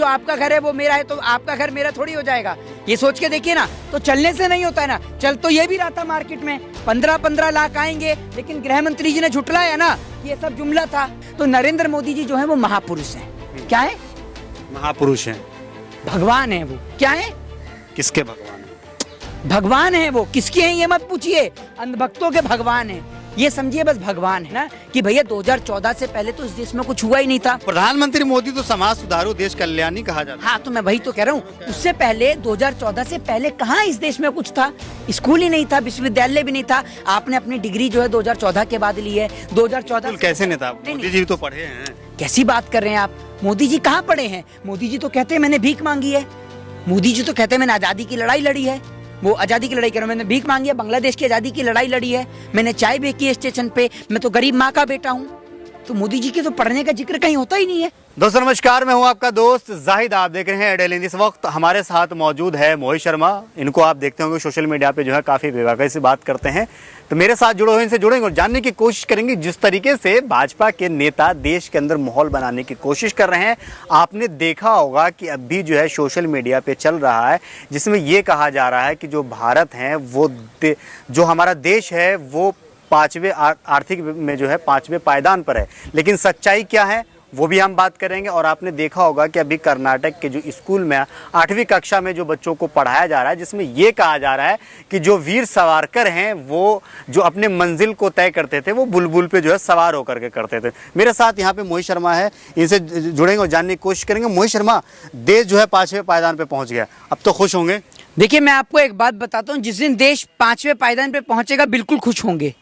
जो आपका घर है वो मेरा है, तो आपका घर मेरा थोड़ी हो जाएगा। ये सोच के देखिए ना, तो चलने से नहीं होता है ना। चल तो ये भी रहा था मार्केट में 15-15 लाख आएंगे, लेकिन गृह मंत्री जी ने झुठलाया ना, ये सब जुमला था। तो नरेंद्र मोदी जी जो है वो महापुरुष हैं। क्या है? महापुरुष हैं। भगवान है वो। क्या है? किसके भगवान हैं? भगवान है वो। किसके हैं ये मत पूछिए, अंधभक्तों के भगवान है। ये समझिए बस भगवान है ना, कि भैया 2014 से पहले तो इस देश में कुछ हुआ ही नहीं था। प्रधानमंत्री मोदी तो समाज सुधारू देश कल्याणी कहा जाता है। हाँ, तो मैं वही तो कह रहा हूँ, उससे पहले 2014 से पहले कहाँ इस देश में कुछ था? स्कूल ही नहीं था, विश्वविद्यालय भी नहीं था। आपने अपनी डिग्री जो है 2014 के बाद ली है। 2014 कैसे नहीं था? मोदी जी तो पढ़े हैं। कैसी बात कर रहे हैं आप? मोदी जी कहाँ पढ़े हैं? मोदी जी तो कहते हैं मैंने भीख मांगी है। मोदी जी तो कहते हैं मैंने आजादी की लड़ाई लड़ी है। वो आजादी की लड़ाई कर रहा हूँ, मैंने भीख मांगी है, बांग्लादेश की आजादी की लड़ाई लड़ी है, मैंने चाय बेची है स्टेशन पे, मैं तो गरीब माँ का बेटा हूँ। तो मोदी जी के तो पढ़ने का जिक्र कहीं होता ही नहीं है। दोस्तों नमस्कार, मैं हूं आपका दोस्त जाहिद। आप देख रहे हैं एडेल हिंद। इस वक्त हमारे साथ मौजूद है मोहित शर्मा। इनको आप देखते होंगे सोशल मीडिया पे जो है काफ़ी बेबाकी से बात करते हैं। तो मेरे साथ जुड़े हुए, इनसे जुड़ेंगे और जानने की कोशिश करेंगे जिस तरीके से भाजपा के नेता देश के अंदर माहौल बनाने की कोशिश कर रहे हैं। आपने देखा होगा कि अभी जो है सोशल मीडिया पे चल रहा है, जिसमें ये कहा जा रहा है कि जो भारत है वो जो हमारा देश है वो 5वें आर्थिक में जो है 5वें पायदान पर है। लेकिन सच्चाई क्या है वो भी हम बात करेंगे। और आपने देखा होगा कि अभी कर्नाटक के जो स्कूल में 8वीं कक्षा में जो बच्चों को पढ़ाया जा रहा है, जिसमें ये कहा जा रहा है कि जो वीर सावरकर हैं वो जो अपने मंजिल को तय करते थे वो बुलबुल पे जो है सवार होकर के करते थे। मेरे साथ यहाँ पे मोहित शर्मा है, इनसे जुड़ेंगे और जानने की कोशिश करेंगे। मोहित शर्मा, देश जो है 5वें पायदान पे पहुँच गया, अब तो खुश होंगे? देखिए, मैं आपको एक बात बताता हूँ, जिस दिन देश 5वें पायदान पे पहुंचेगा बिल्कुल खुश होंगे,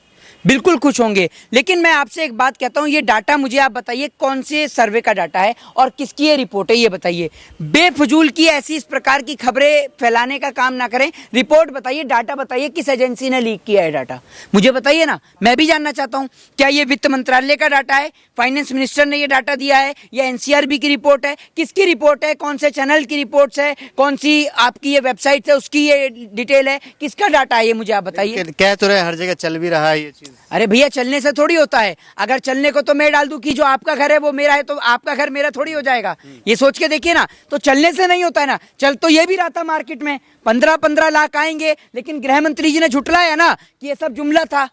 बिल्कुल खुश होंगे। लेकिन मैं आपसे एक बात कहता हूं, ये डाटा मुझे आप बताइए कौन से सर्वे का डाटा है और किसकी ये रिपोर्ट है, ये बताइए। बेफजूल की ऐसी इस प्रकार की खबरें फैलाने का काम ना करें। रिपोर्ट बताइए, डाटा बताइए, किस एजेंसी ने लीक किया है डाटा, मुझे बताइए ना, मैं भी जानना चाहता हूं। क्या ये वित्त मंत्रालय का डाटा है, फाइनेंस मिनिस्टर ने ये डाटा दिया है, या एनसीआरबी की रिपोर्ट है? किसकी रिपोर्ट है? कौन से चैनल की रिपोर्ट्स है? कौन सी आपकी ये वेबसाइट है उसकी ये डिटेल है? किसका डाटा है ये मुझे आप बताइए। कह तो रहे हर जगह चल भी रहा है ये चीज। अरे भैया, चलने से थोड़ी होता है। अगर चलने को तो मैं डाल दूं कि जो आपका घर है वो मेरा है, तो आपका घर मेरा थोड़ी हो जाएगा। ये सोच के देखिए ना, तो चलने से नहीं होता है ना। चल तो ये भी रहा था मार्केट में 15-15 लाख आएंगे, लेकिन गृह मंत्री जी ने झुठलाया ना कि ये सब जुमला था।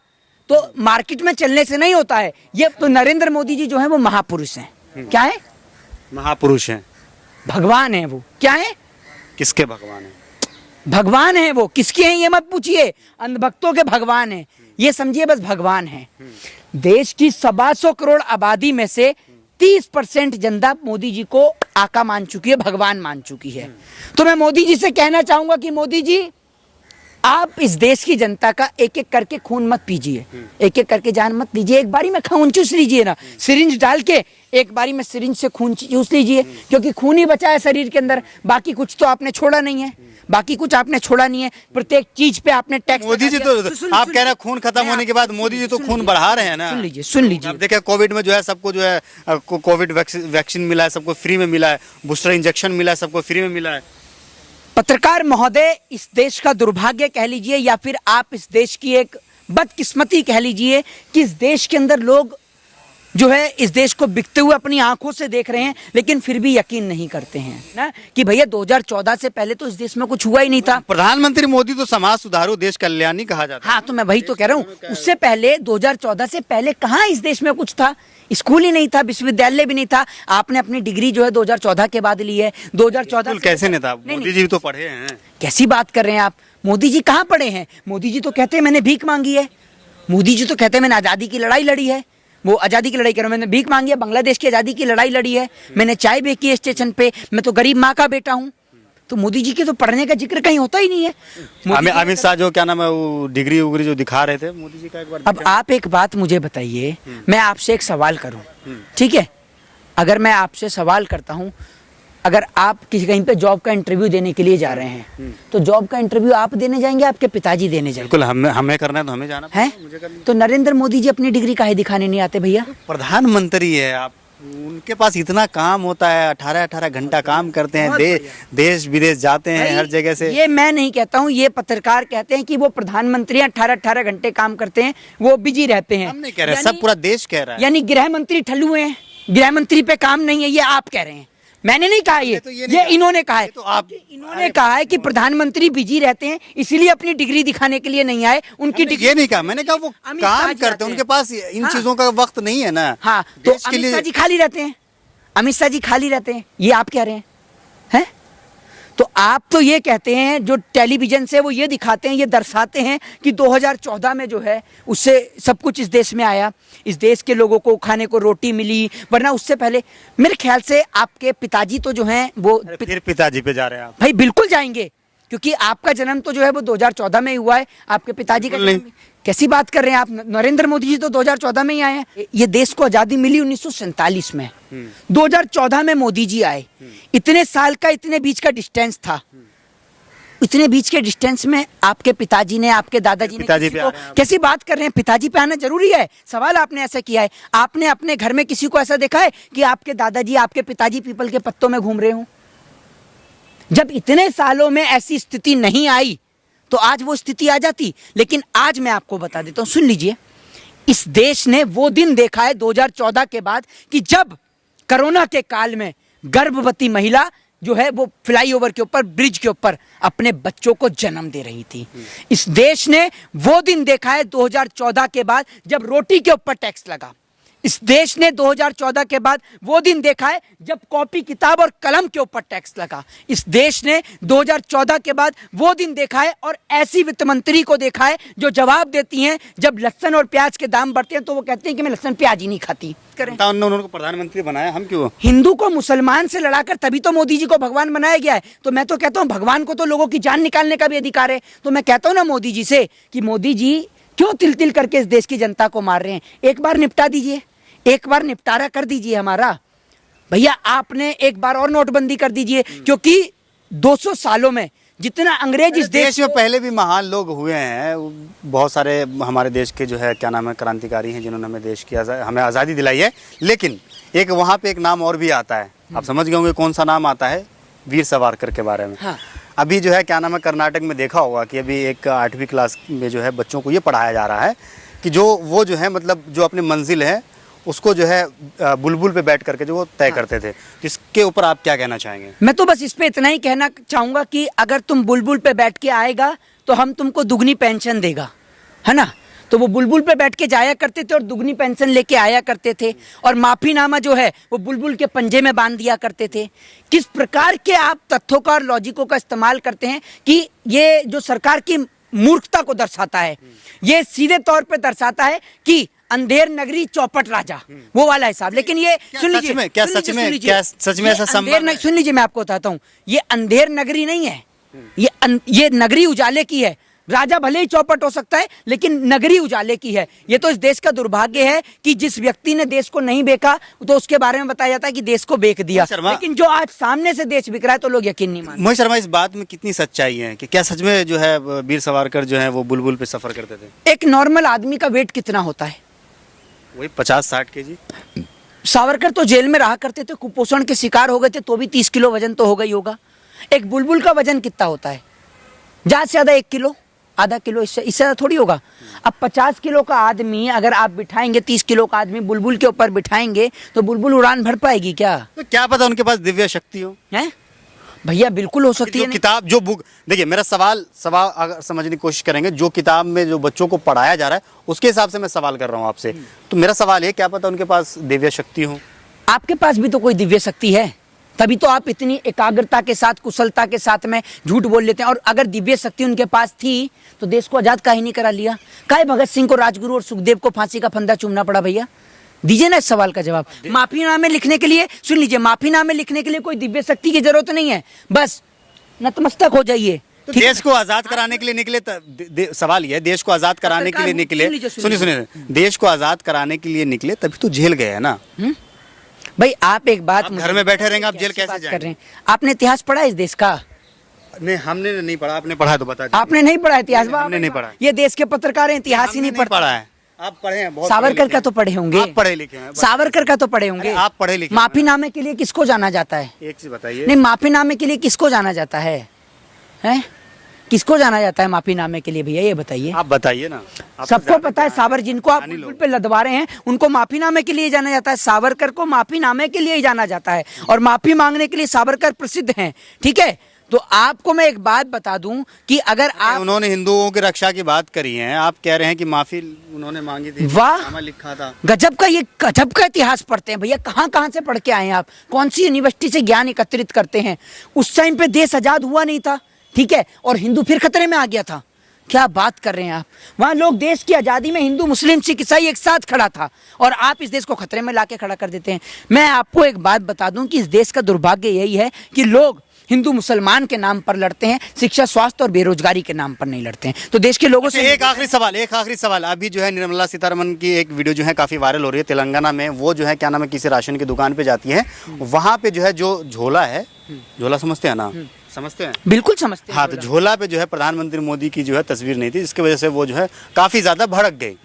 तो मार्केट में चलने से नहीं होता है ये। तो नरेंद्र मोदी जी जो है वो महापुरुष हैं। क्या है? महापुरुष हैं। भगवान है वो। क्या है? किसके भगवान हैं? भगवान है वो। किसके हैं ये मत पूछिए, अंधभक्तों के भगवान है। ये समझिए बस भगवान है। देश की 125 करोड़ आबादी में से 30% जनता मोदी जी को आका मान चुकी है, भगवान मान चुकी है। तो मैं मोदी जी से कहना चाहूंगा कि मोदी जी, आप इस देश की जनता का एक एक करके खून मत पीजिए, एक एक करके जान मत लीजिए। एक बारी में खून चूस लीजिए ना, सिरिंज डाल के एक बारी में सिरिंज से खून चूस लीजिए, क्योंकि खून ही बचा है शरीर के अंदर। बाकी कुछ तो आपने छोड़ा नहीं है, बाकी कुछ आपने छोड़ा नहीं है। प्रत्येक चीज पे आपने टैक्स। मोदी जी तो आप कह रहे हैं खून खत्म होने के बाद मोदी जी तो खून बढ़ा रहे हैं ना। सुन लीजिए। अब देखिए, कोविड में जो है सबको जो है कोविड वैक्सीन मिला है, सबको फ्री में मिला है, बूस्टर इंजेक्शन मिला है, सबको फ्री में मिला है। पत्रकार महोदय, इस देश का दुर्भाग्य कह लीजिए या फिर आप इस देश की एक बदकिस्मती कह लीजिए कि इस देश के अंदर लोग जो है इस देश को बिकते हुए अपनी आंखों से देख रहे हैं, लेकिन फिर भी यकीन नहीं करते हैं ना कि भैया 2014 से पहले तो इस देश में कुछ हुआ ही नहीं था। प्रधानमंत्री मोदी तो समाज सुधारू देश कल्याणी कहा जाता है। हाँ, तो मैं वही तो कह रहा हूँ, उससे पहले 2014 से पहले कहाँ इस देश में कुछ था? स्कूल ही नहीं था, विश्वविद्यालय भी नहीं था। आपने अपनी डिग्री जो है 2014 के बाद ली है। 2014 कैसे नहीं था? मोदी जी तो पढ़े हैं। कैसी बात कर रहे हैं आप? मोदी जी कहाँ पढ़े हैं? मोदी जी तो कहते हैं मैंने भीख मांगी है। मोदी जी तो कहते हैं मैंने आजादी की लड़ाई लड़ी है। वो आजादी की लड़ाई कर रहा हूँ, मैंने भीख मांगी है, बांग्लादेश की आजादी की लड़ाई लड़ी है, मैंने चाय बेची है स्टेशन पे, मैं तो गरीब माँ का बेटा हूँ। तो मोदी जी के तो पढ़ने का जिक्र कहीं होता ही नहीं है। अमित शाह जो क्या नाम है वो डिग्री उग्री जो दिखा रहे थे मोदी जी का, एक बार अब आप एक बात मुझे बताइए, मैं आपसे एक सवाल करूं, ठीक है? अगर मैं आपसे सवाल करता हूं, अगर आप किसी कहीं पे जॉब का इंटरव्यू देने के लिए जा रहे हैं, तो जॉब का इंटरव्यू आप देने जाएंगे, आपके पिताजी देने जाएंगे? बिल्कुल, हमें करना है तो हमें जाना है। तो नरेंद्र मोदी जी अपनी डिग्री काहे दिखाने नहीं आते भैया? प्रधानमंत्री है आप, उनके पास इतना काम होता है, 18-18 घंटा काम करते हैं, देश विदेश जाते हैं हर जगह से। ये मैं नहीं कहता हूँ, ये पत्रकार कहते हैं कि वो प्रधानमंत्री 18-18 घंटे काम करते हैं, वो बिजी रहते हैं। हम नहीं कह रहे, सब पूरा देश कह रहा है। यानी गृह मंत्री ठल्लू हैं, गृह मंत्री पे काम नहीं है, ये आप कह रहे हैं। मैंने नहीं कहा ये तो ये ये, नहीं कहा। इन्होंने कहा है तो आप इन्होंने कहा है कि प्रधानमंत्री बिजी रहते हैं इसलिए अपनी डिग्री दिखाने के लिए नहीं आए उनकी हमने ये नहीं कहा, मैंने कहा वो अमित शाह काम जी करते आते हैं, हैं। उनके पास इन हाँ। चीजों का वक्त नहीं है ना। हाँ तो देश के अमित लिए शाह जी खाली रहते हैं, अमित शाह जी खाली रहते हैं, ये आप कह रहे हैं? तो आप तो ये कहते हैं जो टेलीविजन से वो ये दिखाते हैं, ये दर्शाते हैं कि 2014 में जो है उससे सब कुछ इस देश में आया, इस देश के लोगों को खाने को रोटी मिली, वरना उससे पहले मेरे ख्याल से आपके पिताजी तो जो हैं वो फिर पिताजी पे जा रहे हैं आप। भाई बिल्कुल जाएंगे, क्योंकि आपका जन्म तो जो है वो 2014 में ही हुआ है, आपके पिताजी का बिल्कुल जन्म कैसी बात कर रहे हैं आप? नरेंद्र मोदी जी तो 2014 में ही आए हैं। ये देश को आजादी मिली 1947 में, 2014 में मोदी जी आए। इतने साल का इतने बीच का डिस्टेंस था, इतने बीच के डिस्टेंस में आपके पिताजी ने, आपके दादाजी ने पिताजी किसी पे को आ रहे हैं आप। कैसी बात कर रहे हैं? पिताजी पे आना जरूरी है? सवाल आपने ऐसा किया है? आपने अपने घर में किसी को ऐसा देखा है कि आपके दादाजी, आपके पिताजी पीपल के पत्तों में घूम रहे हों? जब इतने सालों में ऐसी स्थिति नहीं आई तो आज वो स्थिति आ जाती। लेकिन आज मैं आपको बता देता हूं, सुन लीजिए, इस देश ने वो दिन देखा है 2014 के बाद कि जब कोरोना के काल में गर्भवती महिला जो है वो फ्लाईओवर के ऊपर, ब्रिज के ऊपर अपने बच्चों को जन्म दे रही थी। इस देश ने वो दिन देखा है 2014 के बाद जब रोटी के ऊपर टैक्स लगा। इस देश ने 2014 के बाद वो दिन देखा है जब कॉपी, किताब और कलम के ऊपर टैक्स लगा। इस देश ने 2014 के बाद वो दिन देखा है और ऐसी वित्त मंत्री को देखा है जो जवाब देती हैं जब लहसुन और प्याज के दाम बढ़ते हैं तो वो कहते हैं कि मैं लहसुन प्याज ही नहीं खाती। करें, उन्होंने प्रधानमंत्री बनाया, हम क्यों? हिंदू को मुसलमान से लड़ाकर तभी तो मोदी जी को भगवान बनाया गया है। तो मैं तो कहता हूं भगवान को तो लोगों की जान निकालने का भी अधिकार है। तो मैं कहता हूं ना मोदी जी से कि मोदी जी क्यों तिल तिल करके इस देश की जनता को मार रहे हैं? एक बार निपटा दीजिए, एक बार निपटारा कर दीजिए हमारा। भैया आपने एक बार और नोटबंदी कर दीजिए, क्योंकि 200 सालों में जितना अंग्रेज इस देश में पहले भी महान लोग हुए हैं, बहुत सारे हमारे देश के जो है क्या नाम है क्रांतिकारी हैं जिन्होंने हमें देश की हमें आज़ादी दिलाई है। लेकिन एक वहाँ पे एक नाम और भी आता है, आप समझ गए होंगे कौन सा नाम आता है? वीर सावरकर के बारे में। हाँ। अभी जो है क्या नाम है कर्नाटक में देखा होगा कि अभी एक 8वीं क्लास में जो है बच्चों को ये पढ़ाया जा रहा है कि जो वो जो है मतलब जो अपनी मंजिल है उसको जो है बुलबुल पे बैठ करके जो वो तय करते थे। इसके ऊपर आप क्या कहना चाहेंगे? मैं तो बस इस पे इतना ही कहना चाहूंगा कि अगर तुम बुलबुल पे बैठ के आएगा तो हम तुमको दुगनी पेंशन देगा, है ना? तो वो बुलबुल पे बैठ के जाया करते थे और दुगनी पेंशन लेके आया करते थे, और माफीनामा जो है वो बुलबुल के पंजे में बांध दिया करते थे। किस प्रकार के आप तथ्यों का और लॉजिकों का इस्तेमाल करते हैं कि ये जो सरकार की मूर्खता को दर्शाता है, ये सीधे तौर पे दर्शाता है कि अंधेर नगरी चौपट राजा, वो वाला हिसाब। लेकिन ये सुन लीजिए, क्या सच में ऐसा संभव है? सुन लीजिए, मैं आपको बताता हूँ, ये अंधेर नगरी नहीं है, ये नगरी उजाले की है। राजा भले ही चौपट हो सकता है लेकिन नगरी उजाले की है। ये तो इस देश का दुर्भाग्य है कि जिस व्यक्ति ने देश को नहीं बेचा तो उसके बारे में बताया जाता है कि देश को बेच दिया, लेकिन जो आज सामने से देश बिक रहा है तो लोग यकीन नहीं मानते। मोहित शर्मा, इस बात में कितनी सच्चाई है कि क्या सच में जो है वीर सावरकर जो है वो बुलबुल पे सफर करते थे? एक नॉर्मल आदमी का वेट कितना होता है? वही 50-60 केजी। सावरकर तो जेल में रहा करते थे, कुपोषण के शिकार हो गए थे, तो भी 30 किलो वजन तो होगा ही होगा। एक बुलबुल का वजन कितना होता है? ज्यादा से ज्यादा 1 किलो, आधा किलो, इससे ज्यादा थोड़ी होगा। अब 50 किलो का आदमी अगर आप बिठाएंगे, 30 किलो का आदमी बुलबुल के ऊपर बिठाएंगे तो बुलबुल उड़ान भर पाएगी क्या? तो क्या पता उनके पास दिव्य शक्ति हो? है भैया, बिल्कुल हो सकती जो है। किताब, जो बुक, देखिए मेरा सवाल अगर समझने की कोशिश करेंगे, जो किताब में जो बच्चों को पढ़ाया जा रहा है उसके हिसाब से मैं सवाल कर रहा हूँ आपसे। तो मेरा सवाल है, क्या पता उनके पास दिव्य शक्ति हो? आपके पास भी तो कोई दिव्य शक्ति है, तभी तो आप इतनी एकाग्रता के साथ, कुशलता के साथ में झूठ बोल लेते हैं। और अगर दिव्य शक्ति उनके पास थी तो देश को आजाद काहे नहीं करा लिया? काहे भगत सिंह को, राजगुरु और सुखदेव को फांसी का फंदा चूमना पड़ा? भैया दीजिए ना इस सवाल का जवाब। माफीनामे लिखने के लिए, सुन लीजिए, माफीनामे लिखने के लिए कोई दिव्य शक्ति की जरूरत नहीं है, बस नतमस्तक हो जाइए। तो देश को आजाद कराने के लिए निकले, सवाल ये है, देश को आजाद कराने के लिए निकले, सुनिए, देश को आजाद कराने के लिए निकले तभी तो जेल गए है ना। भाई आप एक बात, घर में बैठे रहेंगे, आप जेल कैसे कर जाएंगे? रहे हैं? आपने इतिहास पढ़ा इस देश का? नहीं, हमने नहीं पढ़ा। आपने पढ़ा तो बता दीजिए। आपने नहीं पढ़ा इतिहास? हमने नहीं पढ़ा। ये देश के पत्रकार हैं, इतिहास ही नहीं पढ़ा है। आप पढ़े हैं? बहुत सावरकर का तो पढ़े होंगे, आप पढ़े लिखे हैं। सावरकर का तो पढ़े होंगे, आप पढ़े लिखे। माफीनामे के लिए किसको जाना जाता है? एक चीज बताइए। नहीं, माफीनामे के लिए किसको जाना जाता है? हैं? किसको जाना जाता है माफीनामे के लिए भैया, ये बताइए। आप बताइए ना। आप सबको पता है सावर जिनको आप पुल पे लदवा रहे हैं उनको माफीनामे के लिए जाना जाता है। सावरकर को माफीनामे के लिए ही जाना जाता है और माफी मांगने के लिए सावरकर प्रसिद्ध हैं, ठीक है। तो आपको मैं एक बात बता दूं कि अगर आप, उन्होंने हिंदुओं की रक्षा की बात करी है, आप कह रहे हैं कि माफी उन्होंने मांगी थी, वाह, नामा लिखा था। गजब का, ये गजब का इतिहास पढ़ते हैं भैया। कहाँ कहाँ से पढ़ के आए हैं आप, कौन सी यूनिवर्सिटी से ज्ञान एकत्रित करते हैं। उस टाइम पे देश आजाद हुआ नहीं था, ठीक है, और हिंदू फिर खतरे में आ गया था। क्या बात कर रहे हैं आप। वहां लोग देश की आजादी में हिंदू मुस्लिम सिख ईसाई एक साथ खड़ा था और आप इस देश को खतरे में लाके खड़ा कर देते हैं। मैं आपको एक बात बता दूं कि इस देश का दुर्भाग्य यही है कि लोग हिंदू मुसलमान के नाम पर लड़ते हैं, शिक्षा स्वास्थ्य और बेरोजगारी के नाम पर नहीं लड़ते हैं। तो देश के लोगों से एक आखिरी सवाल अभी जो है निर्मला सीतारमण की एक वीडियो जो है काफी वायरल हो रही है तेलंगाना में। वो जो है क्या नाम है, किसी राशन की दुकान पे जाती है, वहां पे जो है जो झोला है, झोला समझते हैं ना, समझते हैं, बिल्कुल समझते हैं। हाँ, तो झोला पे जो है प्रधानमंत्री मोदी की जो है तस्वीर नहीं थी, जिसकी वजह से वो जो है काफी ज्यादा भड़क गई।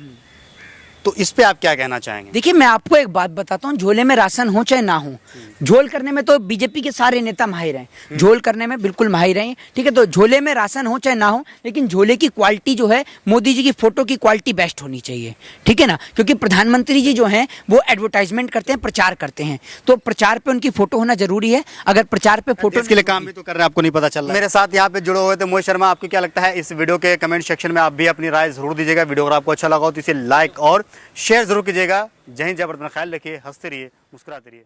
तो इस पे आप क्या कहना चाहेंगे? देखिए मैं आपको एक बात बताता हूँ, झोले में राशन हो चाहे ना हो, झोल करने में तो बीजेपी के सारे नेता माहिर हैं, झोल करने में बिल्कुल माहिर हैं, ठीक है। तो झोले में राशन हो चाहे ना हो, लेकिन झोले की क्वालिटी जो है, मोदी जी की फोटो की क्वालिटी बेस्ट होनी चाहिए, ठीक है ना। क्योंकि प्रधानमंत्री जी जो हैं वो एडवर्टाइजमेंट करते हैं, प्रचार करते हैं, तो प्रचार पे उनकी फोटो होना जरूरी है। अगर प्रचार पे फोटो इसके लिए काम भी तो कर रहे हैं, आपको नहीं पता चल रहा। मेरे साथ यहाँ पे जुड़े हुए थे मोहित शर्मा। आपको क्या लगता है इस वीडियो के कमेंट सेक्शन में आप भी अपनी राय जरूर दीजिएगा। वीडियो अगर आपको अच्छा लगा हो तो इसे लाइक और शेयर जरूर कीजिएगा। जय हिंद, जय भारत, अपना ख्याल रखिए, हंसते रहिए, मुस्कुराते रहिए।